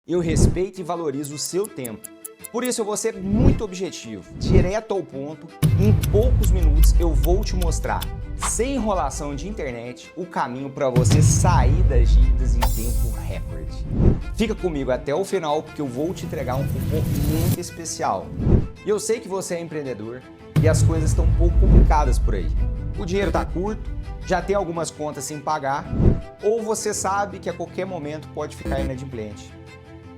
Eu respeito e valorizo o seu tempo. Por isso eu vou ser muito objetivo, direto ao ponto, e em poucos minutos eu vou te mostrar, sem enrolação de internet, o caminho para você sair das dívidas em tempo recorde. Fica comigo até o final porque eu vou te entregar um cupom muito especial. E eu sei que você é empreendedor e as coisas estão um pouco complicadas por aí. O dinheiro está curto, já tem algumas contas sem pagar, ou você sabe que a qualquer momento pode ficar inadimplente.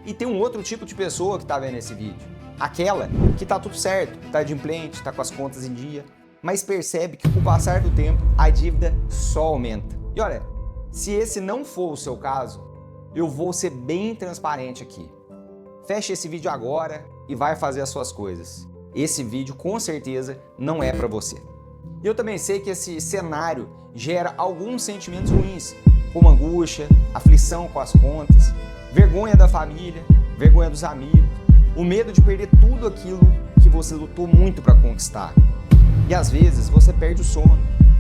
E tem um outro tipo de pessoa que está vendo esse vídeo. Aquela que está tudo certo, está adimplente, está com as contas em dia, mas percebe que com o passar do tempo a dívida só aumenta. E olha, se esse não for o seu caso, eu vou ser bem transparente aqui. Feche esse vídeo agora e vai fazer as suas coisas. Esse vídeo com certeza não é para você. E eu também sei que esse cenário gera alguns sentimentos ruins, como angústia, aflição com as contas, vergonha da família, vergonha dos amigos, o medo de perder tudo aquilo que você lutou muito para conquistar. E às vezes você perde o sono,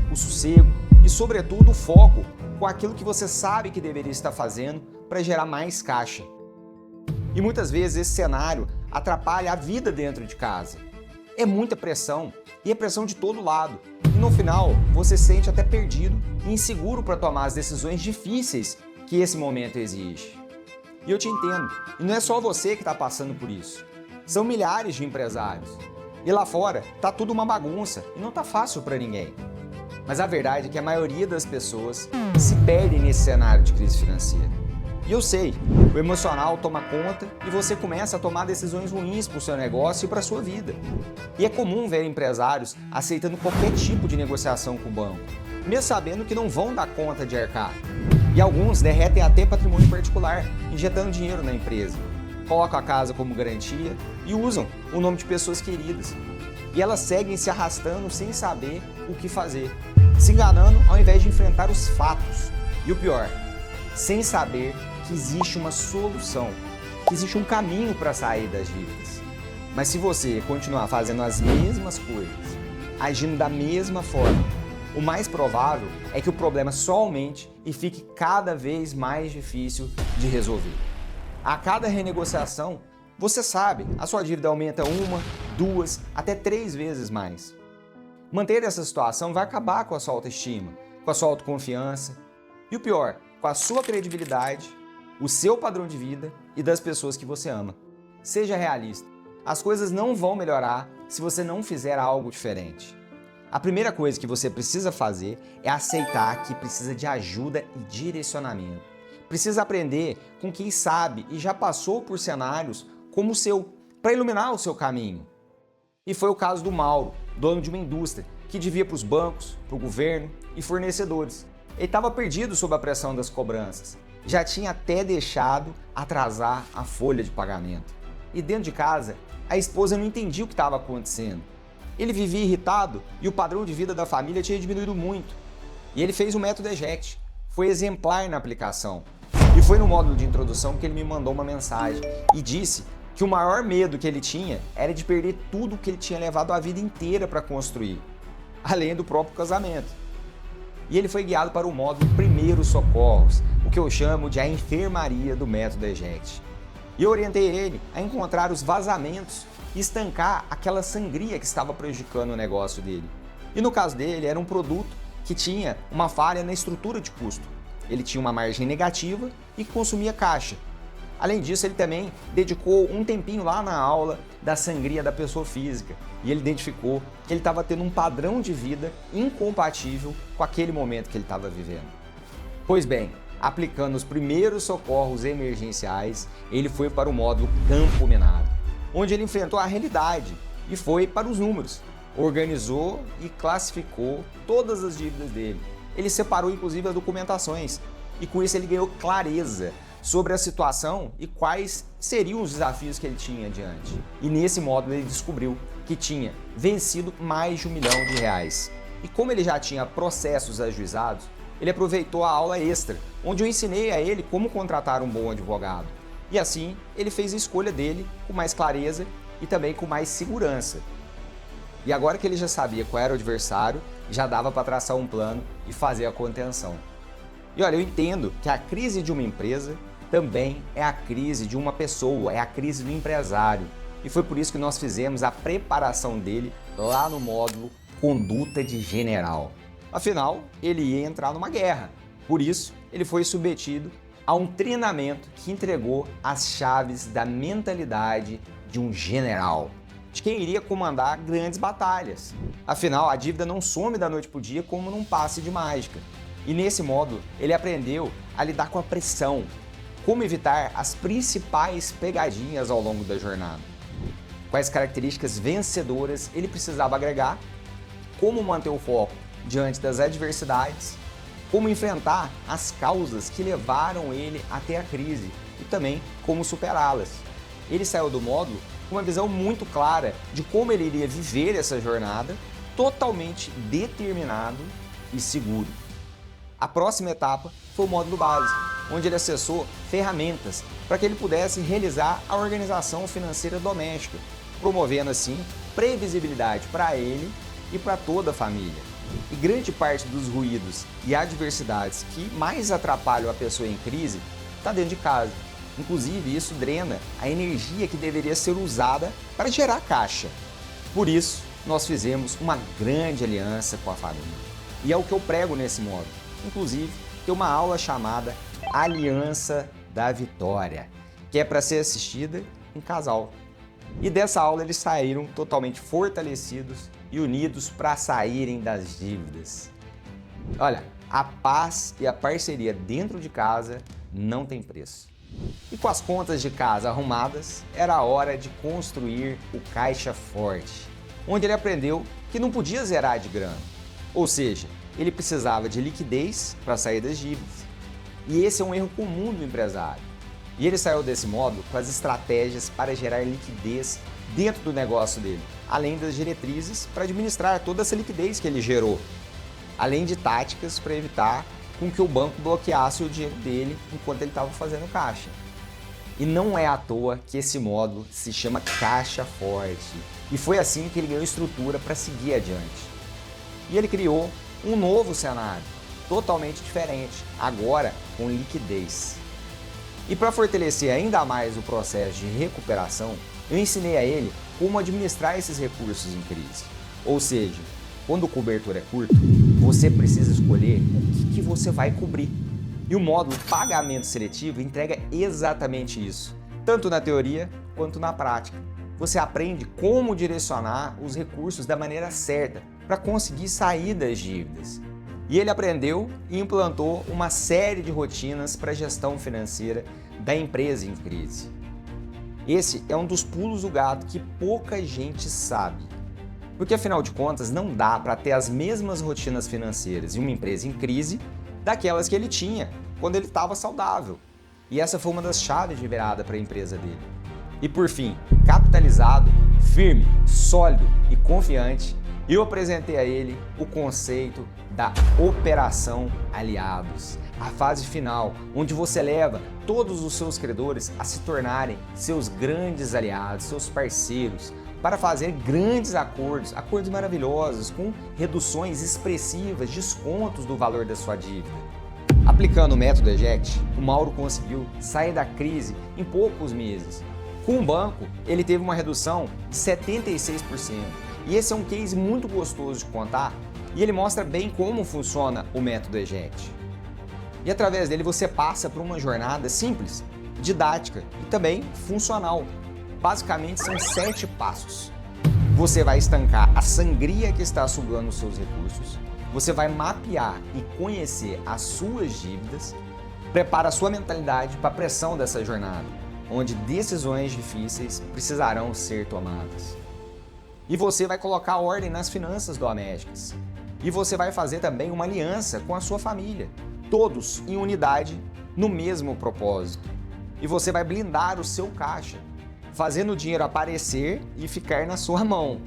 o sossego e, sobretudo, o foco com aquilo que você sabe que deveria estar fazendo para gerar mais caixa. E muitas vezes esse cenário atrapalha a vida dentro de casa. É muita pressão e é pressão de todo lado. E no final você se sente até perdido e inseguro para tomar as decisões difíceis que esse momento exige. E eu te entendo, e não é só você que está passando por isso. São milhares de empresários. E lá fora tá tudo uma bagunça e não tá fácil para ninguém. Mas a verdade é que a maioria das pessoas se perdem nesse cenário de crise financeira. E eu sei, o emocional toma conta e você começa a tomar decisões ruins para o seu negócio e para a sua vida. E é comum ver empresários aceitando qualquer tipo de negociação com o banco, mesmo sabendo que não vão dar conta de arcar. E alguns derretem até patrimônio particular, injetando dinheiro na empresa. Colocam a casa como garantia e usam o nome de pessoas queridas. E elas seguem se arrastando sem saber o que fazer, se enganando ao invés de enfrentar os fatos. E o pior, sem saber que existe uma solução, que existe um caminho para sair das dívidas. Mas se você continuar fazendo as mesmas coisas, agindo da mesma forma, o mais provável é que o problema só aumente e fique cada vez mais difícil de resolver. A cada renegociação, você sabe, a sua dívida aumenta 1, 2, até 3 vezes mais. Manter essa situação vai acabar com a sua autoestima, com a sua autoconfiança e o pior, com a sua credibilidade, o seu padrão de vida e das pessoas que você ama. Seja realista, as coisas não vão melhorar se você não fizer algo diferente. A primeira coisa que você precisa fazer é aceitar que precisa de ajuda e direcionamento. Precisa aprender com quem sabe e já passou por cenários como o seu, para iluminar o seu caminho. E foi o caso do Mauro, dono de uma indústria, que devia para os bancos, para o governo e fornecedores. Ele estava perdido sob a pressão das cobranças. Já tinha até deixado atrasar a folha de pagamento. E dentro de casa, a esposa não entendia o que estava acontecendo. Ele vivia irritado e o padrão de vida da família tinha diminuído muito. E ele fez o método Eject, foi exemplar na aplicação. E foi no módulo de introdução que ele me mandou uma mensagem e disse que o maior medo que ele tinha era de perder tudo que ele tinha levado a vida inteira para construir, além do próprio casamento. E ele foi guiado para o módulo Primeiros Socorros, o que eu chamo de a enfermaria do método Eject. E eu orientei ele a encontrar os vazamentos e estancar aquela sangria que estava prejudicando o negócio dele. E no caso dele, era um produto que tinha uma falha na estrutura de custo. Ele tinha uma margem negativa e consumia caixa. Além disso, ele também dedicou um tempinho lá na aula da sangria da pessoa física e ele identificou que ele estava tendo um padrão de vida incompatível com aquele momento que ele estava vivendo. Pois bem, aplicando os primeiros socorros emergenciais, ele foi para o módulo Campo Minado, onde ele enfrentou a realidade e foi para os números. Organizou e classificou todas as dívidas dele. Ele separou inclusive as documentações e com isso ele ganhou clareza sobre a situação e quais seriam os desafios que ele tinha adiante. E nesse módulo ele descobriu que tinha vencido mais de R$1 milhão. E como ele já tinha processos ajuizados, ele aproveitou a aula extra, onde eu ensinei a ele como contratar um bom advogado. E assim, ele fez a escolha dele com mais clareza e também com mais segurança. E agora que ele já sabia qual era o adversário, já dava para traçar um plano e fazer a contenção. E olha, eu entendo que a crise de uma empresa também é a crise de uma pessoa, é a crise do empresário. E foi por isso que nós fizemos a preparação dele lá no módulo Conduta de General. Afinal, ele ia entrar numa guerra. Por isso, ele foi submetido a um treinamento que entregou as chaves da mentalidade de um general, de quem iria comandar grandes batalhas. Afinal, a dívida não some da noite para o dia como num passe de mágica. E nesse módulo, ele aprendeu a lidar com a pressão, como evitar as principais pegadinhas ao longo da jornada, quais características vencedoras ele precisava agregar, como manter o foco diante das adversidades, como enfrentar as causas que levaram ele até a crise e também como superá-las. Ele saiu do módulo com uma visão muito clara de como ele iria viver essa jornada, totalmente determinado e seguro. A próxima etapa foi o módulo base, onde ele acessou ferramentas para que ele pudesse realizar a organização financeira doméstica, promovendo assim previsibilidade para ele e para toda a família. E grande parte dos ruídos e adversidades que mais atrapalham a pessoa em crise está dentro de casa. Inclusive, isso drena a energia que deveria ser usada para gerar caixa. Por isso, nós fizemos uma grande aliança com a família. E é o que eu prego nesse módulo. Inclusive, tem uma aula chamada Aliança da Vitória, que é para ser assistida em casal. E dessa aula eles saíram totalmente fortalecidos e unidos para saírem das dívidas. Olha, a paz e a parceria dentro de casa não tem preço. E com as contas de casa arrumadas, era a hora de construir o caixa forte, onde ele aprendeu que não podia zerar de grana. Ou seja, ele precisava de liquidez para sair das dívidas. E esse é um erro comum do empresário. E ele saiu desse módulo com as estratégias para gerar liquidez dentro do negócio dele, além das diretrizes para administrar toda essa liquidez que ele gerou, além de táticas para evitar com que o banco bloqueasse o dinheiro dele enquanto ele estava fazendo caixa. E não é à toa que esse módulo se chama Caixa Forte. E foi assim que ele ganhou estrutura para seguir adiante. E ele criou um novo cenário, totalmente diferente, agora com liquidez. E para fortalecer ainda mais o processo de recuperação, eu ensinei a ele como administrar esses recursos em crise. Ou seja, quando o cobertor é curto, você precisa escolher o que você vai cobrir. E o módulo Pagamento Seletivo entrega exatamente isso, tanto na teoria quanto na prática. Você aprende como direcionar os recursos da maneira certa para conseguir sair das dívidas. E ele aprendeu e implantou uma série de rotinas para a gestão financeira da empresa em crise. Esse é um dos pulos do gato que pouca gente sabe. Porque afinal de contas não dá para ter as mesmas rotinas financeiras em uma empresa em crise daquelas que ele tinha quando ele estava saudável. E essa foi uma das chaves de virada para a empresa dele. E por fim, capitalizado, firme, sólido e confiante, eu apresentei a ele o conceito da Operação Aliados, a fase final, onde você leva todos os seus credores a se tornarem seus grandes aliados, seus parceiros, para fazer grandes acordos maravilhosos, com reduções expressivas, descontos do valor da sua dívida. Aplicando o método EJECT, o Mauro conseguiu sair da crise em poucos meses. Com o banco, ele teve uma redução de 76%. E esse é um case muito gostoso de contar e ele mostra bem como funciona o método EJECT. E através dele você passa por uma jornada simples, didática e também funcional. Basicamente são 7 passos. Você vai estancar a sangria que está sugando os seus recursos, você vai mapear e conhecer as suas dívidas, prepara a sua mentalidade para a pressão dessa jornada, onde decisões difíceis precisarão ser tomadas. E você vai colocar ordem nas finanças domésticas. E você vai fazer também uma aliança com a sua família, todos em unidade, no mesmo propósito. E você vai blindar o seu caixa, fazendo o dinheiro aparecer e ficar na sua mão.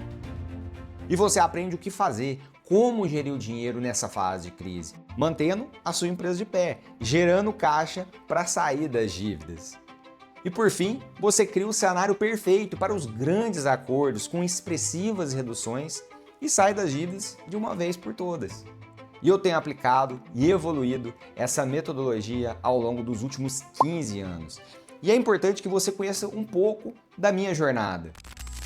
E você aprende o que fazer, como gerir o dinheiro nessa fase de crise, mantendo a sua empresa de pé, gerando caixa para sair das dívidas. E por fim, você cria o cenário perfeito para os grandes acordos com expressivas reduções e sai das dívidas de uma vez por todas. E eu tenho aplicado e evoluído essa metodologia ao longo dos últimos 15 anos. E é importante que você conheça um pouco da minha jornada.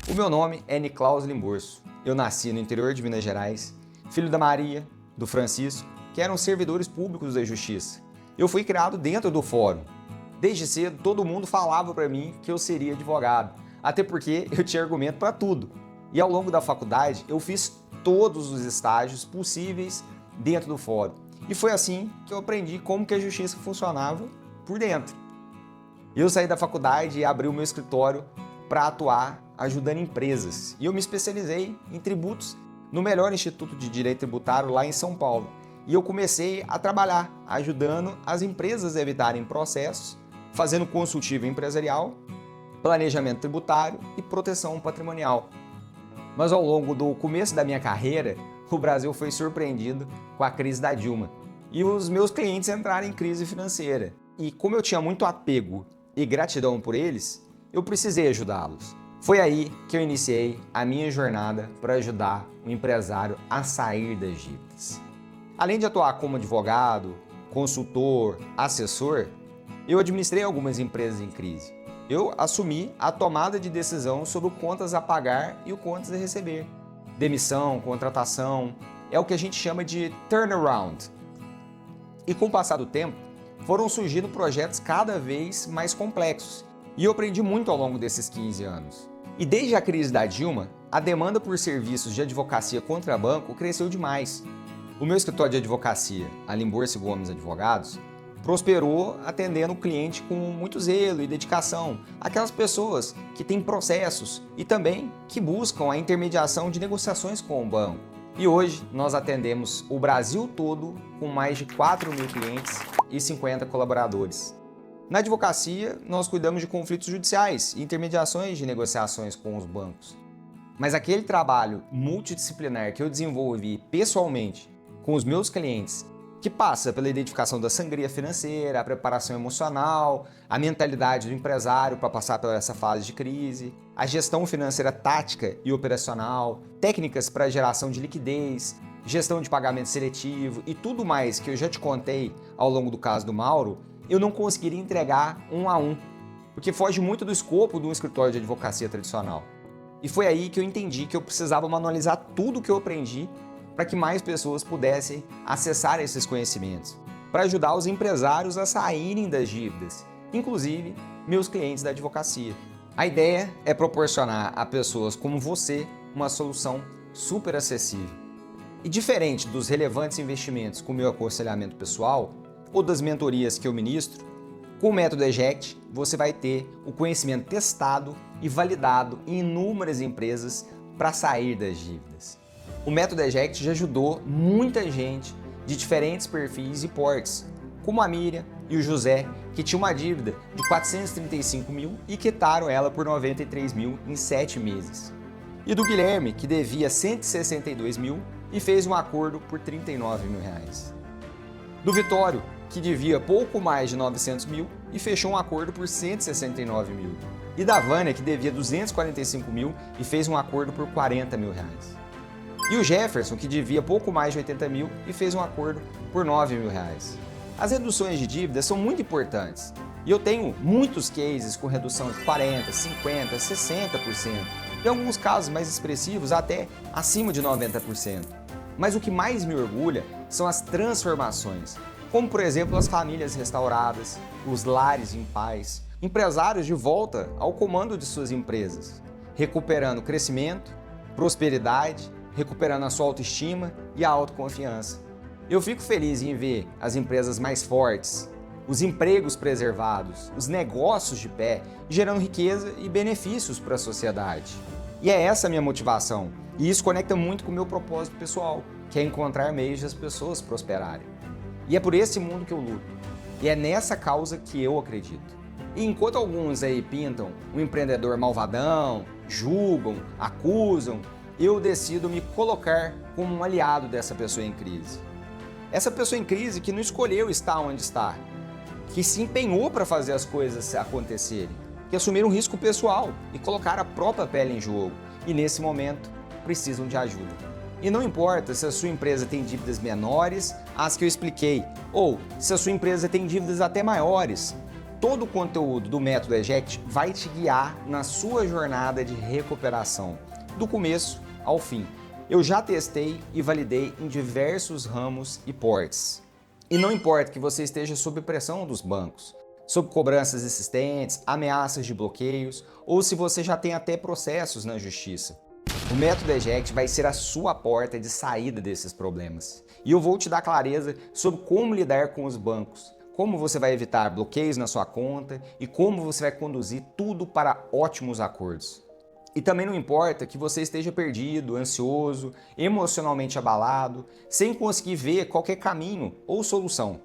O meu nome é Niklaus Limborso. Eu nasci no interior de Minas Gerais, filho da Maria, do Francisco, que eram servidores públicos da Justiça. Eu fui criado dentro do fórum. Desde cedo, todo mundo falava para mim que eu seria advogado, até porque eu tinha argumento para tudo. E ao longo da faculdade, eu fiz todos os estágios possíveis dentro do fórum. E foi assim que eu aprendi como que a justiça funcionava por dentro. Eu saí da faculdade e abri o meu escritório para atuar ajudando empresas. E eu me especializei em tributos no melhor instituto de direito tributário lá em São Paulo. E eu comecei a trabalhar ajudando as empresas a evitarem processos, fazendo consultivo empresarial, planejamento tributário e proteção patrimonial. Mas ao longo do começo da minha carreira, o Brasil foi surpreendido com a crise da Dilma e os meus clientes entraram em crise financeira. E como eu tinha muito apego e gratidão por eles, eu precisei ajudá-los. Foi aí que eu iniciei a minha jornada para ajudar o empresário a sair das dívidas. Além de atuar como advogado, consultor, assessor, eu administrei algumas empresas em crise. Eu assumi a tomada de decisão sobre o contas a pagar e o contas a receber. Demissão, contratação, é o que a gente chama de turnaround. E com o passar do tempo, foram surgindo projetos cada vez mais complexos. E eu aprendi muito ao longo desses 15 anos. E desde a crise da Dilma, a demanda por serviços de advocacia contra banco cresceu demais. O meu escritório de advocacia, a Limborso Gomes Advogados, prosperou atendendo o cliente com muito zelo e dedicação, aquelas pessoas que têm processos e também que buscam a intermediação de negociações com o banco. E hoje nós atendemos o Brasil todo com mais de 4.000 clientes e 50 colaboradores. Na advocacia, nós cuidamos de conflitos judiciais e intermediações de negociações com os bancos. Mas aquele trabalho multidisciplinar que eu desenvolvi pessoalmente com os meus clientes, que passa pela identificação da sangria financeira, a preparação emocional, a mentalidade do empresário para passar por essa fase de crise, a gestão financeira tática e operacional, técnicas para geração de liquidez, gestão de pagamento seletivo e tudo mais que eu já te contei ao longo do caso do Mauro, eu não conseguiria entregar um a um, porque foge muito do escopo de um escritório de advocacia tradicional. E foi aí que eu entendi que eu precisava manualizar tudo que eu aprendi para que mais pessoas pudessem acessar esses conhecimentos, para ajudar os empresários a saírem das dívidas, inclusive meus clientes da advocacia. A ideia é proporcionar a pessoas como você uma solução super acessível. E diferente dos relevantes investimentos com meu aconselhamento pessoal ou das mentorias que eu ministro, com o método Eject você vai ter o conhecimento testado e validado em inúmeras empresas para sair das dívidas. O método Eject já ajudou muita gente de diferentes perfis e portes, como a Miriam e o José, que tinham uma dívida de 435 mil e quitaram ela por 93 mil em 7 meses. E do Guilherme, que devia 162 mil e fez um acordo por 39 mil reais. Do Vitório, que devia pouco mais de 900 mil e fechou um acordo por 169 mil. E da Vânia, que devia 245 mil e fez um acordo por 40 mil reais. E o Jefferson, que devia pouco mais de 80 mil e fez um acordo por 9 mil reais. As reduções de dívidas são muito importantes e eu tenho muitos cases com redução de 40%, 50%, 60%, em alguns casos mais expressivos até acima de 90%. Mas o que mais me orgulha são as transformações, como por exemplo as famílias restauradas, os lares em paz, empresários de volta ao comando de suas empresas, recuperando crescimento, prosperidade, recuperando a sua autoestima e a autoconfiança. Eu fico feliz em ver as empresas mais fortes, os empregos preservados, os negócios de pé, gerando riqueza e benefícios para a sociedade. E é essa a minha motivação, e isso conecta muito com o meu propósito pessoal, que é encontrar meios de as pessoas prosperarem. E é por esse mundo que eu luto, e é nessa causa que eu acredito. E enquanto alguns aí pintam o empreendedor malvadão, julgam, acusam, eu decido me colocar como um aliado dessa pessoa em crise. Essa pessoa em crise que não escolheu estar onde está, que se empenhou para fazer as coisas acontecerem, que assumiram um risco pessoal e colocaram a própria pele em jogo e nesse momento precisam de ajuda. E não importa se a sua empresa tem dívidas menores às que eu expliquei, ou se a sua empresa tem dívidas até maiores. Todo o conteúdo do método Eject vai te guiar na sua jornada de recuperação, do começo ao fim. Eu já testei e validei em diversos ramos e portes. E não importa que você esteja sob pressão dos bancos, sob cobranças insistentes, ameaças de bloqueios, ou se você já tem até processos na justiça. O método Eject vai ser a sua porta de saída desses problemas. E eu vou te dar clareza sobre como lidar com os bancos, como você vai evitar bloqueios na sua conta e como você vai conduzir tudo para ótimos acordos. E também não importa que você esteja perdido, ansioso, emocionalmente abalado, sem conseguir ver qualquer caminho ou solução,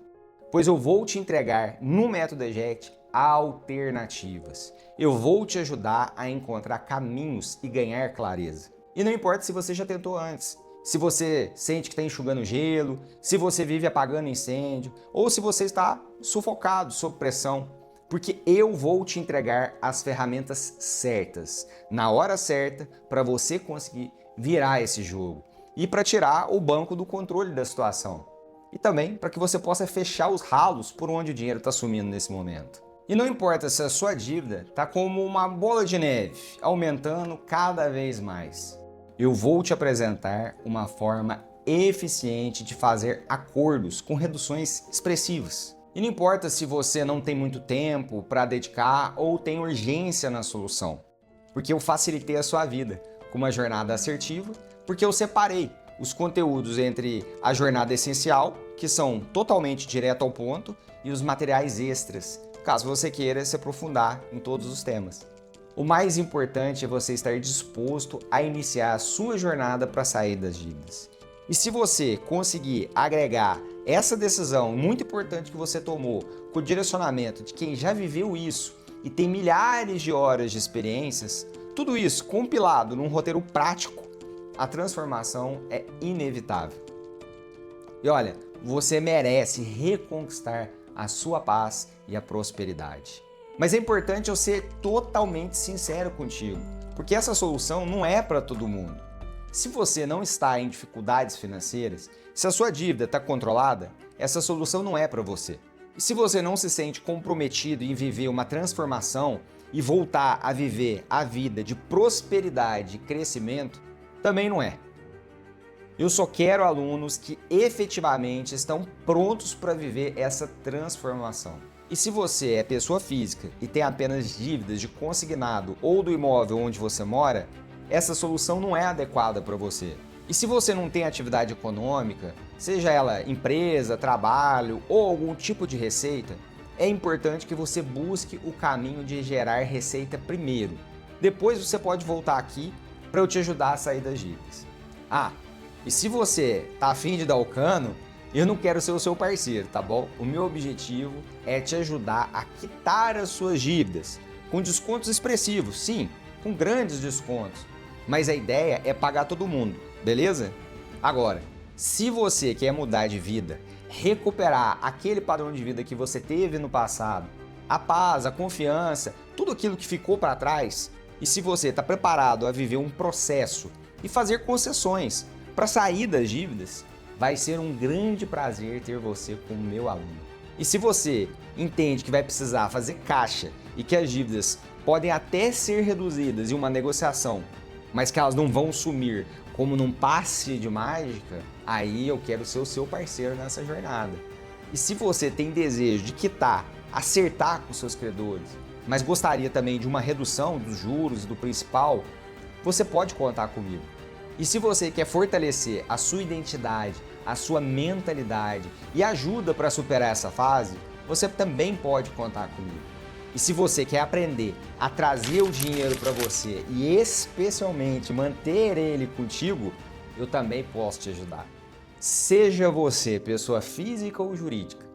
pois eu vou te entregar no método Eject alternativas. Eu vou te ajudar a encontrar caminhos e ganhar clareza. E não importa se você já tentou antes, se você sente que está enxugando gelo, se você vive apagando incêndio ou se você está sufocado sob pressão, porque eu vou te entregar as ferramentas certas, na hora certa, para você conseguir virar esse jogo e para tirar o banco do controle da situação. E também para que você possa fechar os ralos por onde o dinheiro está sumindo nesse momento. E não importa se a sua dívida está como uma bola de neve, aumentando cada vez mais. Eu vou te apresentar uma forma eficiente de fazer acordos com reduções expressivas. E não importa se você não tem muito tempo para dedicar ou tem urgência na solução, porque eu facilitei a sua vida com uma jornada assertiva, porque eu separei os conteúdos entre a jornada essencial, que são totalmente direto ao ponto, e os materiais extras, caso você queira se aprofundar em todos os temas. O mais importante é você estar disposto a iniciar a sua jornada para sair das dívidas. E se você conseguir agregar essa decisão muito importante que você tomou com o direcionamento de quem já viveu isso e tem milhares de horas de experiências, tudo isso compilado num roteiro prático, a transformação é inevitável. E olha, você merece reconquistar a sua paz e a prosperidade. Mas é importante eu ser totalmente sincero contigo, porque essa solução não é para todo mundo. Se você não está em dificuldades financeiras, se a sua dívida está controlada, essa solução não é para você. E se você não se sente comprometido em viver uma transformação e voltar a viver a vida de prosperidade e crescimento, também não é. Eu só quero alunos que efetivamente estão prontos para viver essa transformação. E se você é pessoa física e tem apenas dívidas de consignado ou do imóvel onde você mora, essa solução não é adequada para você. E se você não tem atividade econômica, seja ela empresa, trabalho ou algum tipo de receita, é importante que você busque o caminho de gerar receita primeiro. Depois você pode voltar aqui para eu te ajudar a sair das dívidas. E se você tá afim de dar o cano, eu não quero ser o seu parceiro, tá bom? O meu objetivo é te ajudar a quitar as suas dívidas, com descontos expressivos, sim, com grandes descontos. Mas a ideia é pagar todo mundo, beleza? Agora, se você quer mudar de vida, recuperar aquele padrão de vida que você teve no passado, a paz, a confiança, tudo aquilo que ficou para trás, e se você está preparado a viver um processo e fazer concessões para sair das dívidas, vai ser um grande prazer ter você como meu aluno. E se você entende que vai precisar fazer caixa e que as dívidas podem até ser reduzidas em uma negociação, mas que elas não vão sumir como num passe de mágica, aí eu quero ser o seu parceiro nessa jornada. E se você tem desejo de quitar, acertar com seus credores, mas gostaria também de uma redução dos juros e do principal, você pode contar comigo. E se você quer fortalecer a sua identidade, a sua mentalidade e ajuda para superar essa fase, você também pode contar comigo. E se você quer aprender a trazer o dinheiro para você e especialmente manter ele contigo, eu também posso te ajudar. Seja você pessoa física ou jurídica.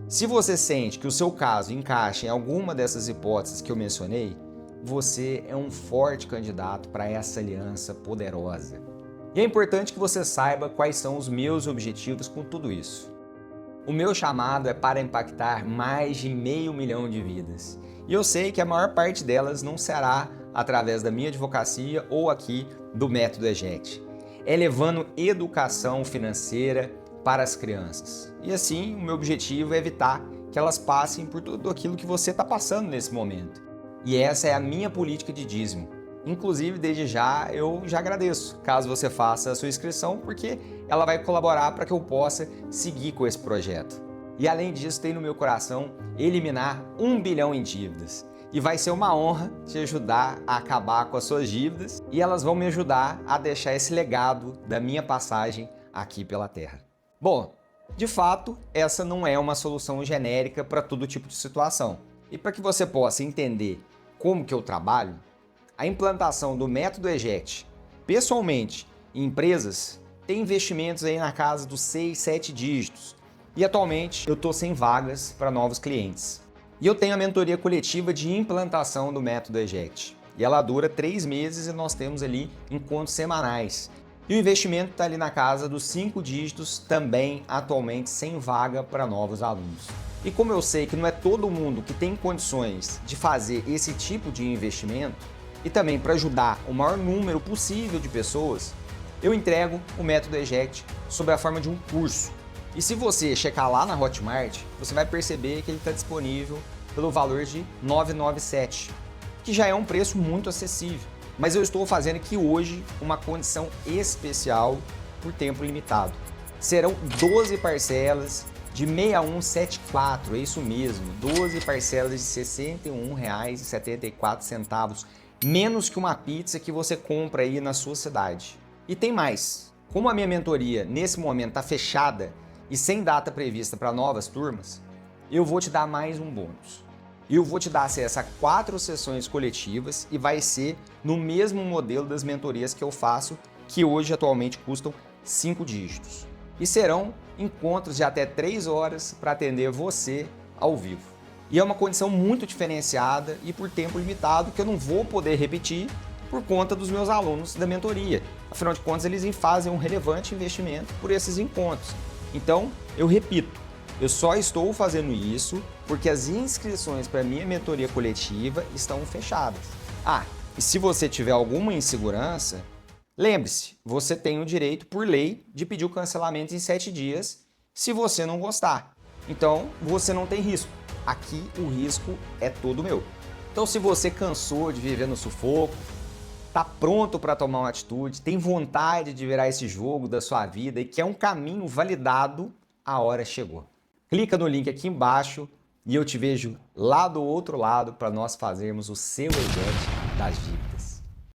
Se você sente que o seu caso encaixa em alguma dessas hipóteses que eu mencionei, você é um forte candidato para essa aliança poderosa. E é importante que você saiba quais são os meus objetivos com tudo isso. O meu chamado é para impactar mais de 500 mil de vidas. E eu sei que a maior parte delas não será através da minha advocacia ou aqui do Método Eject. é levando educação financeira para as crianças. E assim, o meu objetivo é evitar que elas passem por tudo aquilo que você está passando nesse momento. E essa é a minha política de dízimo. Inclusive, desde já, eu já agradeço caso você faça a sua inscrição, porque ela vai colaborar para que eu possa seguir com esse projeto. E além disso, tem no meu coração eliminar 1 bilhão em dívidas. E vai ser uma honra te ajudar a acabar com as suas dívidas e elas vão me ajudar a deixar esse legado da minha passagem aqui pela Terra. Bom, de fato, essa não é uma solução genérica para todo tipo de situação. E para que você possa entender como que eu trabalho, a implantação do método EJET, pessoalmente, em empresas, tem investimentos aí na casa dos 6, 7 dígitos. E atualmente eu estou sem vagas para novos clientes. E eu tenho a mentoria coletiva de implantação do método EJET. E ela dura 3 meses e nós temos ali encontros semanais. E o investimento está ali na casa dos 5 dígitos, também atualmente sem vaga para novos alunos. E como eu sei que não é todo mundo que tem condições de fazer esse tipo de investimento, e também para ajudar o maior número possível de pessoas, eu entrego o método EJET sob a forma de um curso. E se você checar lá na Hotmart, você vai perceber que ele está disponível pelo valor de R$ 997, que já é um preço muito acessível. Mas eu estou fazendo aqui hoje uma condição especial por tempo limitado. Serão 12 parcelas de 6174, é isso mesmo, 12 parcelas de R$ 61,74, menos que uma pizza que você compra aí na sua cidade. E tem mais, como a minha mentoria nesse momento está fechada e sem data prevista para novas turmas, eu vou te dar mais um bônus. Eu vou te dar acesso a 4 sessões coletivas e vai ser no mesmo modelo das mentorias que eu faço, que hoje atualmente custam 5 dígitos. E serão encontros de até 3 horas para atender você ao vivo. E é uma condição muito diferenciada e por tempo limitado que eu não vou poder repetir por conta dos meus alunos da mentoria. Afinal de contas, eles fazem um relevante investimento por esses encontros. Então, eu repito, eu só estou fazendo isso porque as inscrições para a minha mentoria coletiva estão fechadas. Ah, e se você tiver alguma insegurança, lembre-se, você tem o direito, por lei, de pedir o cancelamento em 7 dias se você não gostar. Então, você não tem risco. Aqui o risco é todo meu. Então, se você cansou de viver no sufoco, está pronto para tomar uma atitude, tem vontade de virar esse jogo da sua vida e quer um caminho validado, a hora chegou. Clica no link aqui embaixo e eu te vejo lá do outro lado para nós fazermos o seu EJET das dívidas.